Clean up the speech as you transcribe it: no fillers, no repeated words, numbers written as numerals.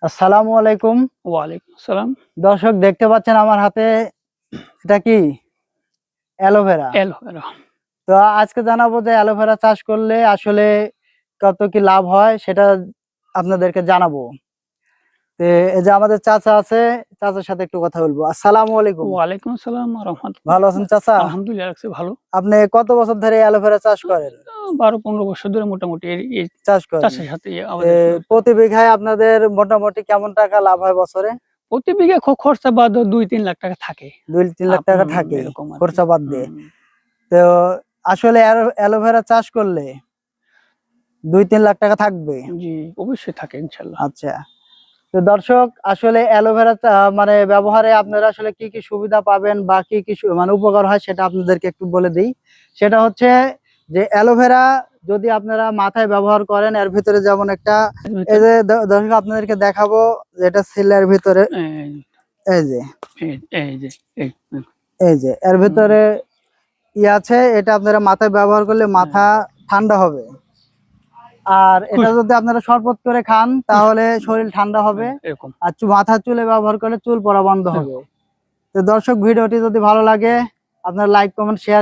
আসসালামু আলাইকুম। ওয়ালাইকুম আসসালাম। দর্শক দেখতে পাচ্ছেন আমার হাতে এটা কি অ্যালোভেরা। অ্যালোভেরা। তো আজকে জানাবো যে অ্যালোভেরা চাষ করলে আসলে কত কি লাভ হয় সেটা আপনাদেরকে জানাবো। তো এই যে আমাদের চাচা আছে, চাচার সাথে একটু কথা বলবো। আসসালামু আলাইকুম। ওয়ালাইকুম আসসালাম ওয়া রাহমাতুল্লাহ। ভালো আছেন চাচা? আলহামদুলিল্লাহ আছি ভালো। আপনি কত বছর ধরে অ্যালোভেরা চাষ করেন? ১২-১৫ বছর ধরে মোটামুটি এই চাষ করেন। চাষের সাথে এ আমাদের প্রতি বিঘায় আপনাদের মোটামুটি কেমন টাকা লাভ হয় বছরে? প্রতি বিঘা খরচা বাদ ২-৩ লাখ টাকা থাকে। ২-৩ লাখ টাকা থাকে এরকম আরকি। খরচা বাদ দিয়ে। তো আসলে অ্যালোভেরা চাষ করলে ২-৩ লাখ টাকা থাকবে। জি, অবশ্যই থাকে ইনশাআল্লাহ। আচ্ছা। তো দর্শক আসলে অ্যালোভেরা মানে ব্যবহারে আপনারা আসলে কি কি সুবিধা পাবেন বা কি কি মানে উপকার হয় সেটা আপনাদেরকে একটু বলে দিই। সেটা হচ্ছে যে অ্যালোভেরা যদি আপনারা মাথায় ব্যবহার করেন এর ভিতরে যেমন একটা এই যে দর্শক আপনাদেরকে দেখাবো যেটা সিলের ভিতরে এই যে এই যে এই এই যে এর ভিতরে আছে, এটা আপনারা মাথায় ব্যবহার করলে মাথা ঠান্ডা হবে। আর এটা যদি আপনারা শরবত করে খান তাহলে শরীর ঠান্ডা হবে। এরকম। আর মাথার চুলে ব্যবহার করলে চুল পড়া বন্ধ হবে। তো দর্শক ভিডিওটি যদি ভালো লাগে আপনারা লাইক কমেন্ট শেয়ার